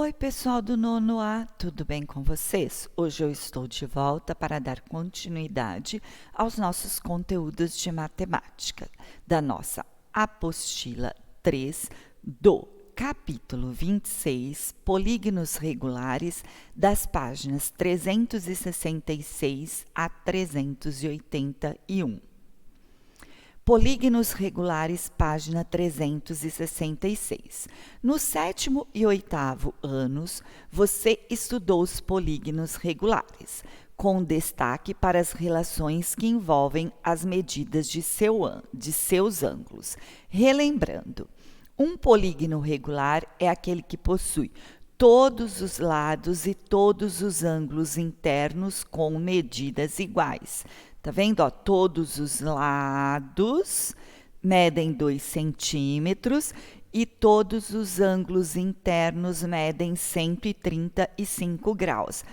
Oi, pessoal do nono A, tudo bem com vocês? Hoje eu estou de volta para dar continuidade aos nossos conteúdos de matemática da nossa apostila 3 do capítulo 26, polígonos regulares, das páginas 366 a 381. Polígonos regulares, página 366. No sétimo e oitavo anos, você estudou os polígonos regulares, com destaque para as relações que envolvem as medidas de seus ângulos. Relembrando, um polígono regular é aquele que possui todos os lados e todos os ângulos internos com medidas iguais. Tá vendo? Ó, todos os lados medem 2 centímetros e todos os ângulos internos medem 135 graus.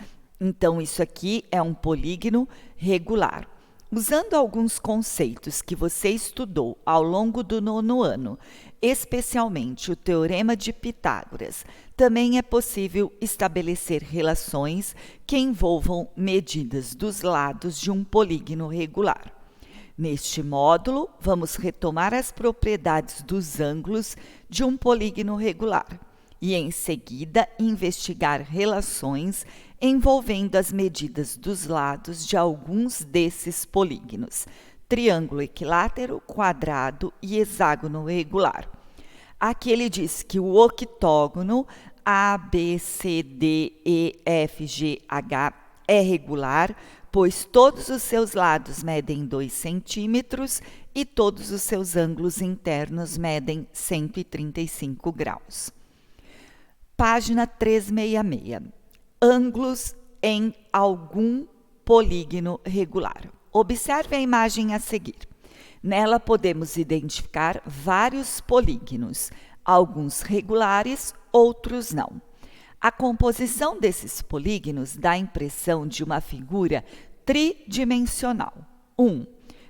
Então, isso aqui é um polígono regular. Usando alguns conceitos que você estudou ao longo do nono ano, especialmente o Teorema de Pitágoras, também é possível estabelecer relações que envolvam medidas dos lados de um polígono regular. Neste módulo, vamos retomar as propriedades dos ângulos de um polígono regular e, em seguida, investigar relações envolvendo as medidas dos lados de alguns desses polígonos: triângulo equilátero, quadrado e hexágono regular. Aqui ele diz que o octógono ABCDEFGH é regular, pois todos os seus lados medem 2 centímetros e todos os seus ângulos internos medem 135 graus. Página 366. Ângulos em algum polígono regular. Observe a imagem a seguir. Nela podemos identificar vários polígonos, alguns regulares, outros não. A composição desses polígonos dá a impressão de uma figura tridimensional. 1.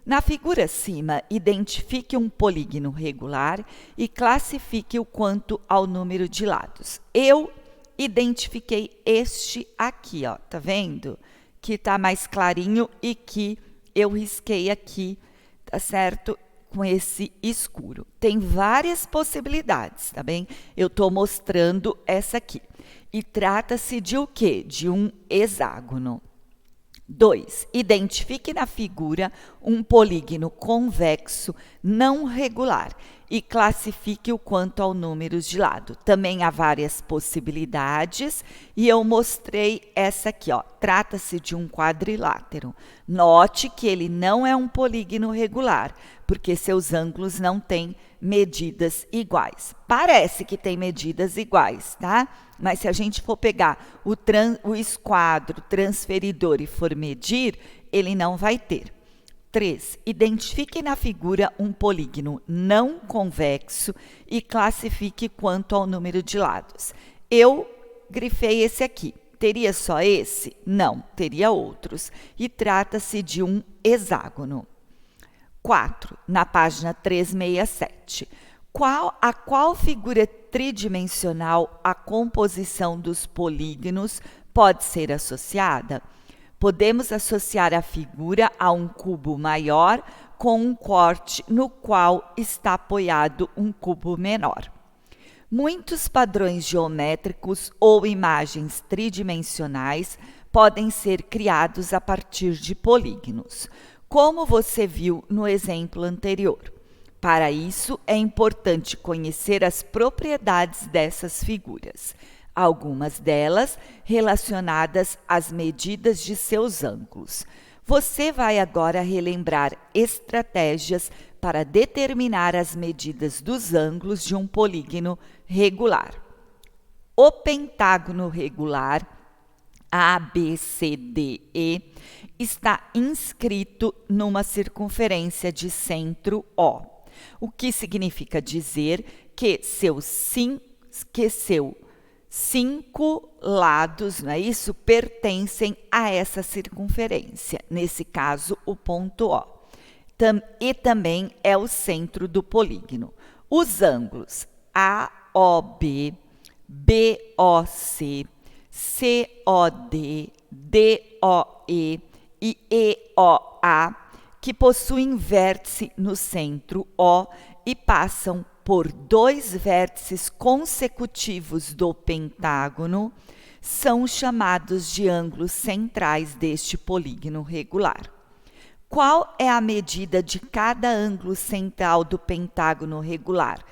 Na figura acima, identifique um polígono regular e classifique-o quanto ao número de lados. Eu identifiquei este aqui, ó, tá vendo? Que está mais clarinho e que eu risquei aqui, tá certo? Com esse escuro. Tem várias possibilidades, tá bem? Eu estou mostrando essa aqui. E trata-se de o quê? De um hexágono. 2. Identifique na figura um polígono convexo não regular e classifique-o quanto ao número de lado. Também há várias possibilidades e eu mostrei essa aqui, ó. Trata-se de um quadrilátero. Note que ele não é um polígono regular, porque seus ângulos não têm medidas iguais. Parece que tem medidas iguais, tá? Mas se a gente for pegar o esquadro transferidor e for medir, ele não vai ter. 3. Identifique na figura um polígono não convexo e classifique quanto ao número de lados. Eu grifei esse aqui. Teria só esse? Não, teria outros. E trata-se de um hexágono. 4. Na página 367. A qual figura tridimensional a composição dos polígonos pode ser associada? Podemos associar a figura a um cubo maior com um corte no qual está apoiado um cubo menor. Muitos padrões geométricos ou imagens tridimensionais podem ser criados a partir de polígonos, como você viu no exemplo anterior. Para isso, é importante conhecer as propriedades dessas figuras, algumas delas relacionadas às medidas de seus ângulos. Você vai agora relembrar estratégias para determinar as medidas dos ângulos de um polígono regular. O pentágono regular ABCDE está inscrito numa circunferência de centro O, o que significa dizer que seus 5 lados, não é isso, pertencem a essa circunferência, nesse caso o ponto O, e também é o centro do polígono. Os ângulos AOB, BOC, COD, DOE e EOA, que possuem vértice no centro O e passam por dois vértices consecutivos do pentágono, são chamados de ângulos centrais deste polígono regular. Qual é a medida de cada ângulo central do pentágono regular?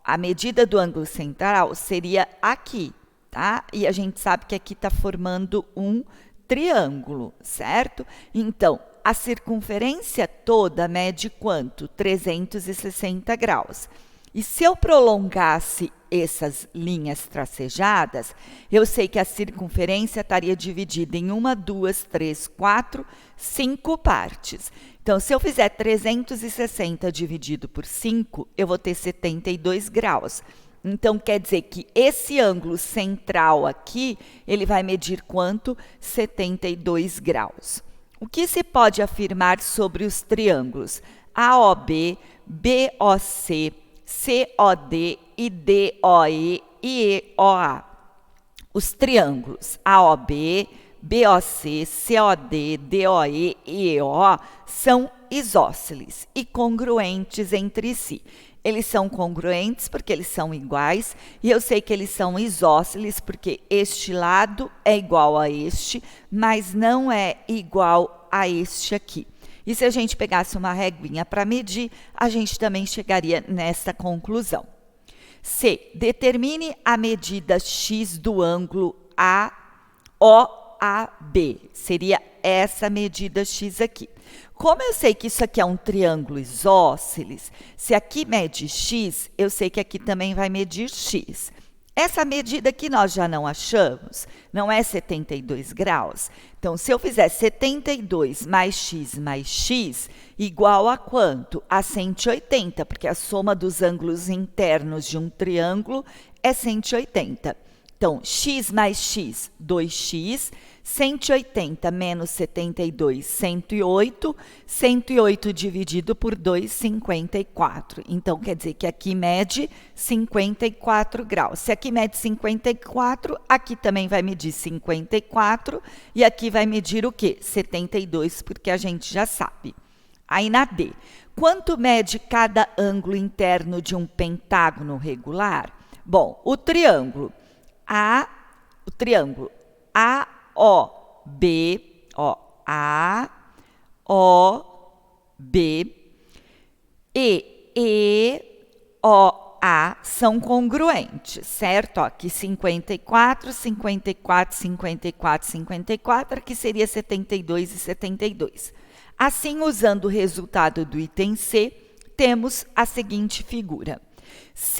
A medida do ângulo central seria aqui, tá? E a gente sabe que aqui está formando um triângulo, certo? Então, a circunferência toda mede quanto? 360 graus. E se eu prolongasse essas linhas tracejadas, eu sei que a circunferência estaria dividida em 1, 2, 3, 4, 5 partes. Então, se eu fizer 360 dividido por 5, eu vou ter 72 graus. Então, quer dizer que esse ângulo central aqui, ele vai medir quanto? 72 graus. O que se pode afirmar sobre os triângulos AOB, BOC, COD e DOE e EOA? Os triângulos AOB, BOC, COD, DOE e EOA são isósceles e congruentes entre si. Eles são congruentes porque eles são iguais, e eu sei que eles são isósceles porque este lado é igual a este, mas não é igual a este aqui. E se a gente pegasse uma réguinha para medir, a gente também chegaria nessa conclusão. C. Determine a medida x do ângulo AOAB. Seria essa medida x aqui. Como eu sei que isso aqui é um triângulo isósceles, se aqui mede x, eu sei que aqui também vai medir x. Essa medida que nós já não achamos, não é 72 graus? Então, se eu fizer 72 mais x, igual a quanto? A 180, porque a soma dos ângulos internos de um triângulo é 180. Então, x mais x, 2x, 180 menos 72, 108, 108 dividido por 2, 54. Então, quer dizer que aqui mede 54 graus. Se aqui mede 54, aqui também vai medir 54, e aqui vai medir o quê? 72, porque a gente já sabe. Aí na D, quanto mede cada ângulo interno de um pentágono regular? Bom, o triângulo AOB, AOB e EOA são congruentes, certo? Aqui 54, 54, 54, 54, aqui seria 72 e 72. Assim, usando o resultado do item C, temos a seguinte figura.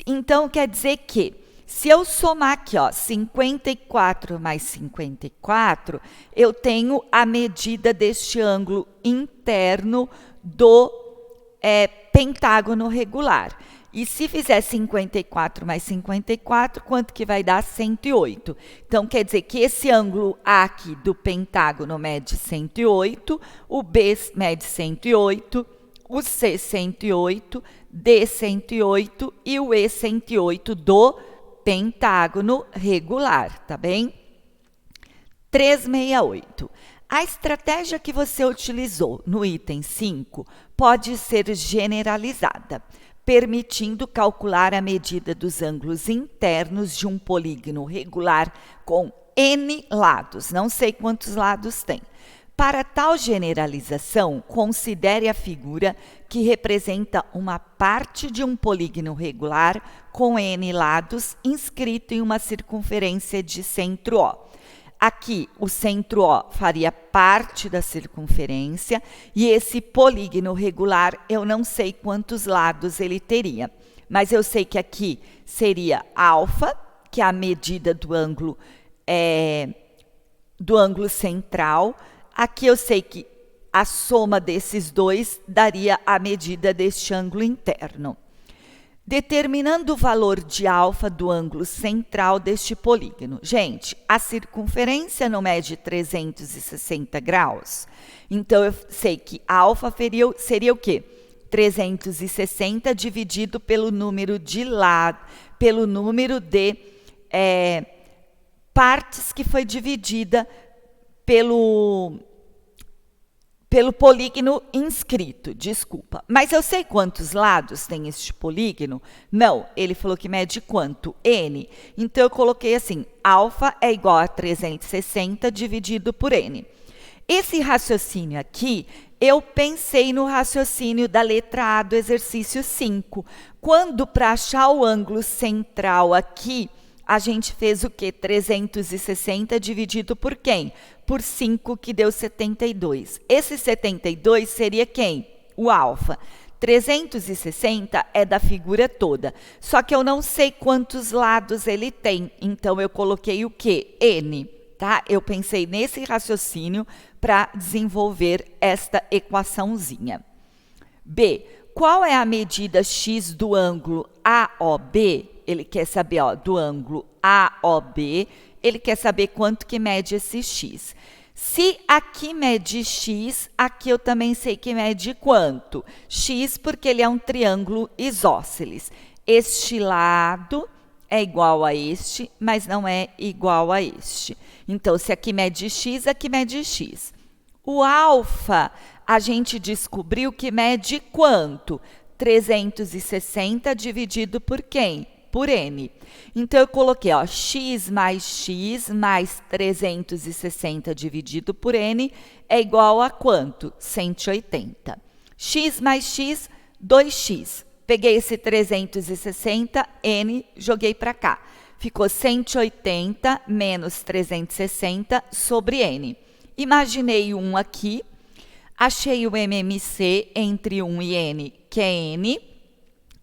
Então, quer dizer que se eu somar aqui, 54 mais 54, eu tenho a medida deste ângulo interno do pentágono regular. E se fizer 54 mais 54, quanto que vai dar? 108. Então, quer dizer que esse ângulo A aqui do pentágono mede 108, o B mede 108, o C 108, D 108 e o E 108 do pentágono regular, tá bem? 368. A estratégia que você utilizou no item 5 pode ser generalizada, permitindo calcular a medida dos ângulos internos de um polígono regular com N lados. Não sei quantos lados tem. Para tal generalização, considere a figura que representa uma parte de um polígono regular com N lados inscrito em uma circunferência de centro O. Aqui, o centro O faria parte da circunferência e esse polígono regular, eu não sei quantos lados ele teria. Mas eu sei que aqui seria alfa, que é a medida do ângulo central. Aqui eu sei que a soma desses dois daria a medida deste ângulo interno. Determinando o valor de alfa do ângulo central deste polígono. Gente, a circunferência não mede 360 graus. Então, eu sei que alfa seria o quê? 360 dividido pelo número de pelo número de partes que foi dividida pelo polígono inscrito, desculpa. Mas eu sei quantos lados tem este polígono? Não, ele falou que mede quanto? N. Então, eu coloquei assim, alfa é igual a 360 dividido por N. Esse raciocínio aqui, eu pensei no raciocínio da letra A do exercício 5. Quando, para achar o ângulo central aqui, a gente fez o quê? 360 dividido por quem? Por 5, que deu 72. Esse 72 seria quem? O alfa. 360 é da figura toda. Só que eu não sei quantos lados ele tem. Então, eu coloquei o quê? N. Tá? Eu pensei nesse raciocínio para desenvolver esta equaçãozinha. B. Qual é a medida x do ângulo AOB? Ele quer saber, ó, do ângulo AOB, ele quer saber quanto que mede esse x. Se aqui mede x, aqui eu também sei que mede quanto? X, porque ele é um triângulo isósceles. Este lado é igual a este, mas não é igual a este. Então, se aqui mede x, aqui mede x. O alfa, a gente descobriu que mede quanto? 360 dividido por quem? Por N. Então, eu coloquei, ó, x mais 360 dividido por N é igual a quanto? 180. X mais x, 2x. Peguei esse 360, N, joguei para cá. Ficou 180 menos 360 sobre N. Imaginei 1 aqui, achei o MMC entre 1 e N, que é N.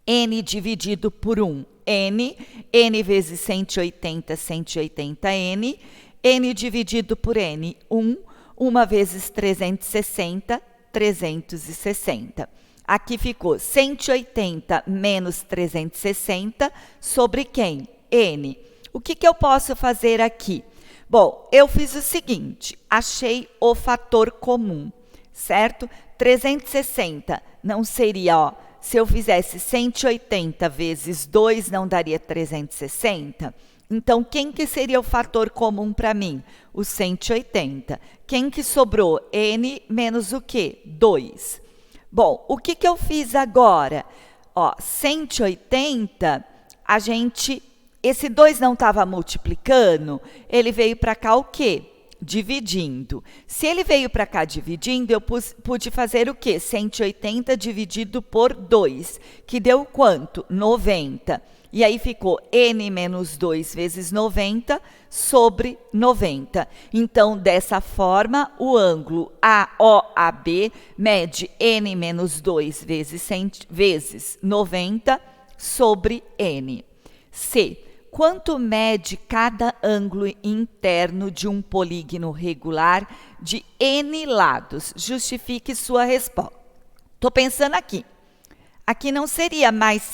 N dividido por 1, N. N vezes 180, 180N. N dividido por N, 1. 1 vezes 360, 360. Aqui ficou 180 menos 360 sobre quem? N. O que eu posso fazer aqui? Bom, eu fiz o seguinte, achei o fator comum, certo? 360 não seria, ó, se eu fizesse 180 vezes 2, não daria 360? Então, quem que seria o fator comum para mim? O 180. Quem que sobrou? N menos o quê? 2. Bom, o que eu fiz agora? Ó, 180, esse 2 não estava multiplicando, ele veio para cá o quê? Dividindo. Se ele veio para cá dividindo, eu pude fazer o quê? 180 dividido por 2, que deu quanto? 90. E aí ficou N menos 2 vezes 90 sobre 90. Então, dessa forma, o ângulo AOAB mede N menos 2 vezes 90 sobre N. C. Quanto mede cada ângulo interno de um polígono regular de N lados? Justifique sua resposta. Estou pensando aqui. Aqui não seria mais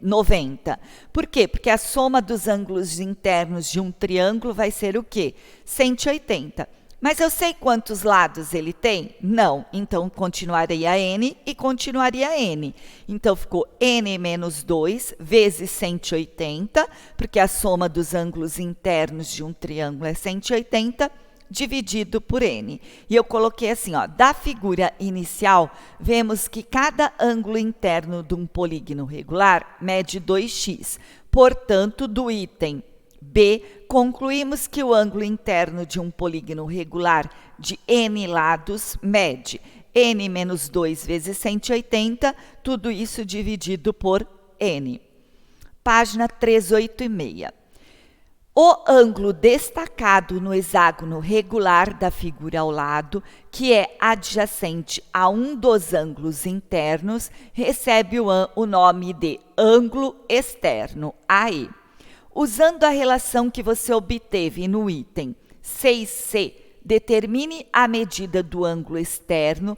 90. Por quê? Porque a soma dos ângulos internos de um triângulo vai ser o quê? 180. Mas eu sei quantos lados ele tem? Não. Então, continuaria N e continuaria N. Então, ficou N menos 2 vezes 180, porque a soma dos ângulos internos de um triângulo é 180, dividido por N. E eu coloquei assim, ó, da figura inicial, vemos que cada ângulo interno de um polígono regular mede 2x. Portanto, do item B, concluímos que o ângulo interno de um polígono regular de N lados mede N menos 2 vezes 180, tudo isso dividido por N. Página 386. O ângulo destacado no hexágono regular da figura ao lado, que é adjacente a um dos ângulos internos, recebe o nome de ângulo externo, AE. Usando a relação que você obteve no item 6C, determine a medida do ângulo externo,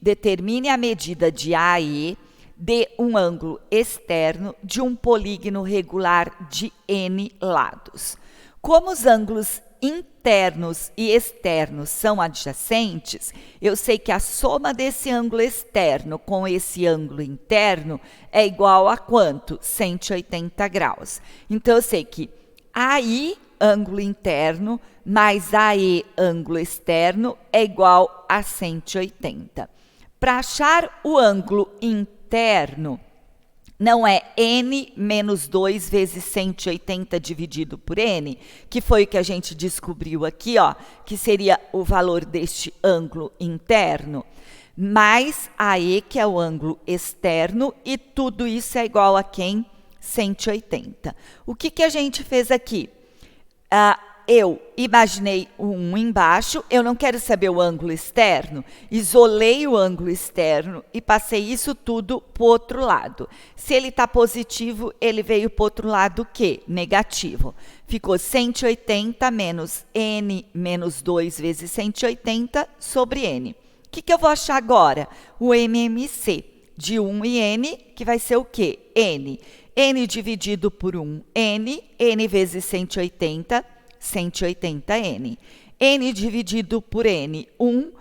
determine a medida de AE de um ângulo externo de um polígono regular de N lados. Como os ângulos internos e externos são adjacentes, eu sei que a soma desse ângulo externo com esse ângulo interno é igual a quanto? 180 graus. Então, eu sei que AI, ângulo interno, mais AE, ângulo externo, é igual a 180. Para achar o ângulo interno, não é n menos 2 vezes 180 dividido por n, que foi o que a gente descobriu aqui, ó, que seria o valor deste ângulo interno, mais AE, que é o ângulo externo, e tudo isso é igual a quem? 180. O que a gente fez aqui? Eu imaginei um embaixo, eu não quero saber o ângulo externo, isolei o ângulo externo e passei isso tudo para o outro lado. Se ele está positivo, ele veio para o outro lado o quê? Negativo. Ficou 180 menos n menos 2 vezes 180 sobre n. O que eu vou achar agora? O MMC de 1 e n, que vai ser o quê? N. N dividido por 1, n vezes 180, 180n. N dividido por n, 1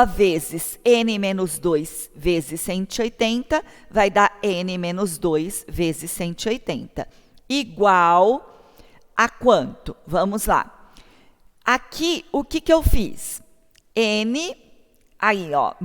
vezes n menos 2 vezes 180, vai dar n menos 2 vezes 180. Igual a quanto? Vamos lá. Aqui, o que eu fiz? N, aí, ó,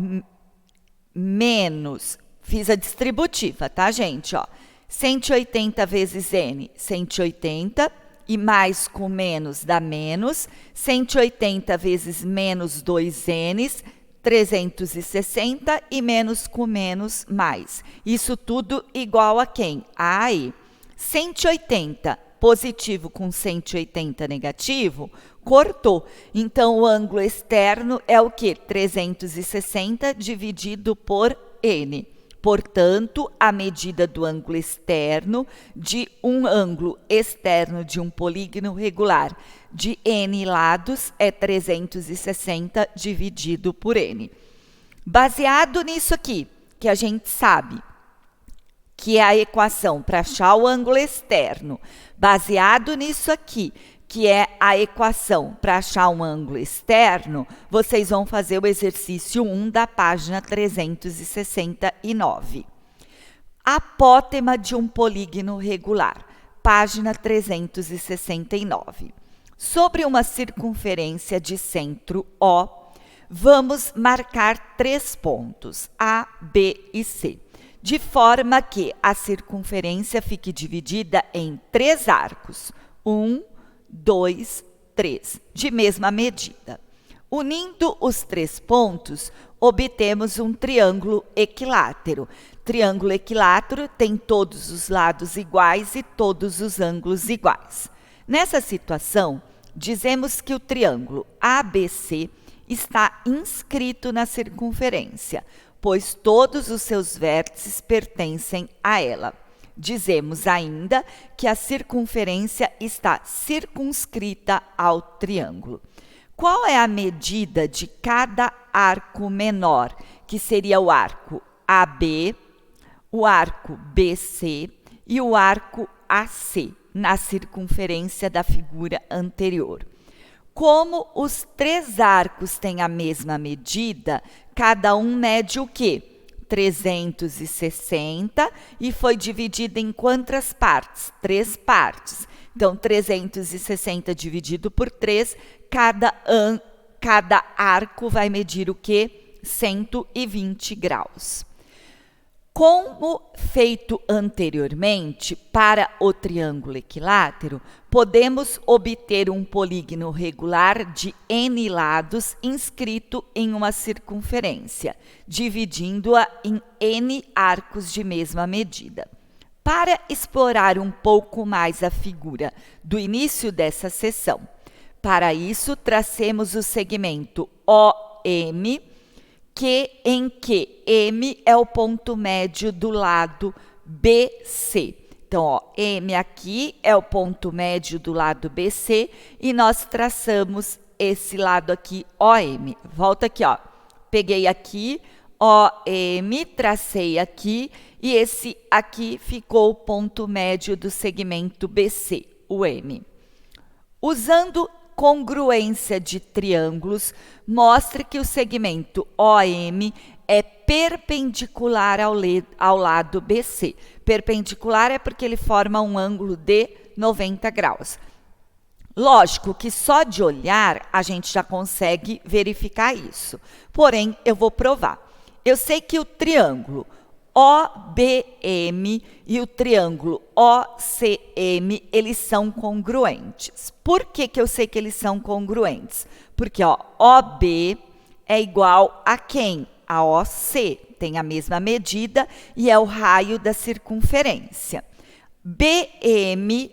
menos, fiz a distributiva, tá, gente? Ó, 180 vezes n, 180, e mais com menos dá menos, 180 vezes menos 2n, 360, e menos com menos, mais. Isso tudo igual a quem? A AI. 180 positivo com 180 negativo, cortou. Então, o ângulo externo é o quê? 360 dividido por n. Portanto, a medida do ângulo externo de um ângulo externo de um polígono regular de n lados é 360 dividido por n. Baseado nisso aqui, que a gente sabe que é a equação para achar o ângulo externo, baseado nisso aqui, que é a equação para achar um ângulo externo, vocês vão fazer o exercício 1 da página 369. Apótema de um polígono regular, página 369. Sobre uma circunferência de centro O, vamos marcar 3 pontos, A, B e C, de forma que a circunferência fique dividida em 3 arcos, 1, 2, 3, de mesma medida. Unindo os 3 pontos, obtemos um triângulo equilátero. Triângulo equilátero tem todos os lados iguais e todos os ângulos iguais. Nessa situação, dizemos que o triângulo ABC está inscrito na circunferência, pois todos os seus vértices pertencem a ela. Dizemos ainda que a circunferência está circunscrita ao triângulo. Qual é a medida de cada arco menor, que seria o arco AB, o arco BC e o arco AC, na circunferência da figura anterior? Como os 3 arcos têm a mesma medida, cada um mede o quê? 360, e foi dividido em quantas partes? 3 partes. Então, 360 dividido por 3, cada arco vai medir o quê? 120 graus. Como feito anteriormente, para o triângulo equilátero, podemos obter um polígono regular de n lados inscrito em uma circunferência, dividindo-a em n arcos de mesma medida. Para explorar um pouco mais a figura do início dessa seção, para isso, tracemos o segmento OM, em que M é o ponto médio do lado BC. Então, ó, M aqui é o ponto médio do lado BC e nós traçamos esse lado aqui, OM. Volta aqui, ó. Peguei aqui, OM, tracei aqui e esse aqui ficou o ponto médio do segmento BC, o M. Usando congruência de triângulos, mostre que o segmento OM é perpendicular ao lado BC. Perpendicular é porque ele forma um ângulo de 90 graus. Lógico que só de olhar a gente já consegue verificar isso. Porém, eu vou provar. Eu sei que o triângulo OBM e o triângulo OCM, eles são congruentes. Por que eu sei que eles são congruentes? Porque OB é igual a quem? A OC, tem a mesma medida e é o raio da circunferência. BM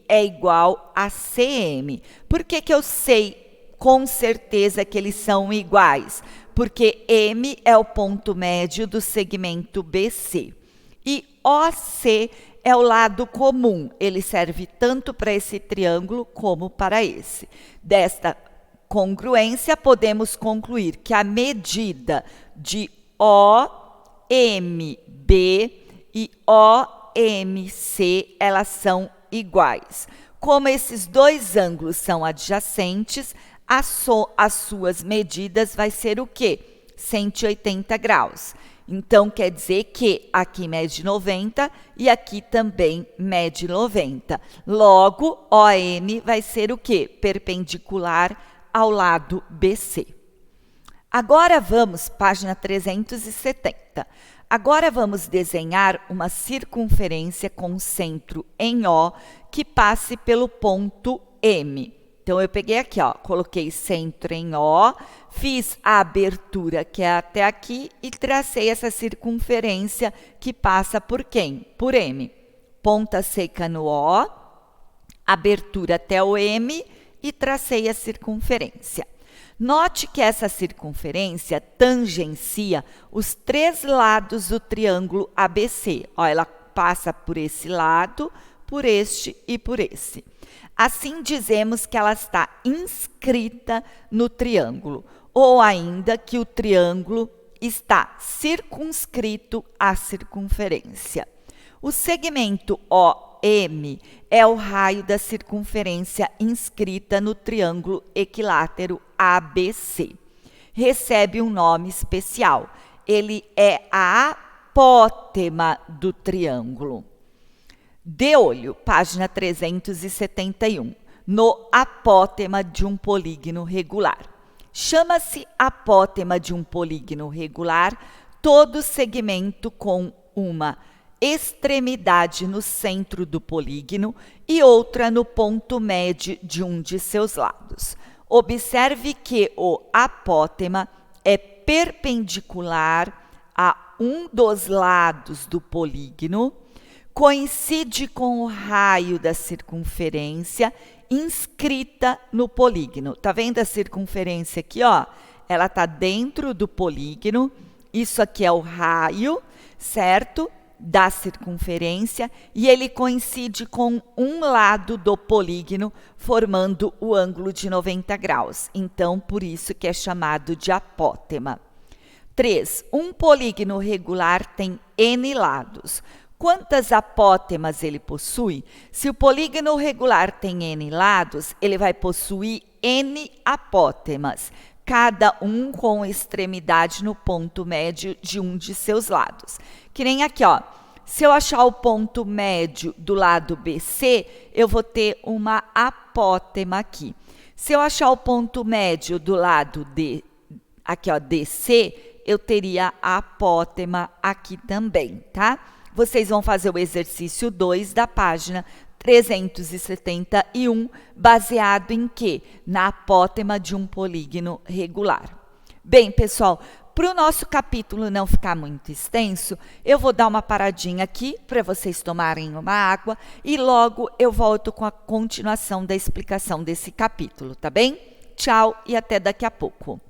é igual a CM. Por que eu sei com certeza que eles são iguais? Porque M é o ponto médio do segmento BC. E OC é o lado comum. Ele serve tanto para esse triângulo como para esse. Desta congruência, podemos concluir que a medida de OMB e OMC, elas são iguais. Como esses dois ângulos são adjacentes, as suas medidas vai ser o quê? 180 graus. Então, quer dizer que aqui mede 90 e aqui também mede 90. Logo, OM vai ser o quê? Perpendicular ao lado BC. Agora vamos, página 370. Agora vamos desenhar uma circunferência com centro em O que passe pelo ponto M. Então, eu peguei aqui, coloquei centro em O, fiz a abertura que é até aqui e tracei essa circunferência que passa por quem? Por M. Ponta seca no O, abertura até o M e tracei a circunferência. Note que essa circunferência tangencia os três lados do triângulo ABC. Ela passa por esse lado, por este e por esse. Assim, dizemos que ela está inscrita no triângulo, ou ainda que o triângulo está circunscrito à circunferência. O segmento OM é o raio da circunferência inscrita no triângulo equilátero ABC. Recebe um nome especial. Ele é a apótema do triângulo. De olho, página 371, no apótema de um polígono regular. Chama-se apótema de um polígono regular todo segmento com uma extremidade no centro do polígono e outra no ponto médio de um de seus lados. Observe que o apótema é perpendicular a um dos lados do polígono, coincide com o raio da circunferência inscrita no polígono. Tá vendo a circunferência aqui, Ela está dentro do polígono. Isso aqui é o raio, certo? Da circunferência, e ele coincide com um lado do polígono, formando o ângulo de 90 graus. Então, por isso que é chamado de apótema. 3. Um polígono regular tem N lados. Quantas apótemas ele possui? Se o polígono regular tem N lados, ele vai possuir N apótemas, cada um com extremidade no ponto médio de um de seus lados. Que nem aqui, se eu achar o ponto médio do lado BC, eu vou ter uma apótema aqui. Se eu achar o ponto médio do lado DC, eu teria a apótema aqui também, tá? Vocês vão fazer o exercício 2 da página 371, baseado em quê? Na apótema de um polígono regular. Bem, pessoal, para o nosso capítulo não ficar muito extenso, eu vou dar uma paradinha aqui para vocês tomarem uma água e logo eu volto com a continuação da explicação desse capítulo, tá bem? Tchau e até daqui a pouco.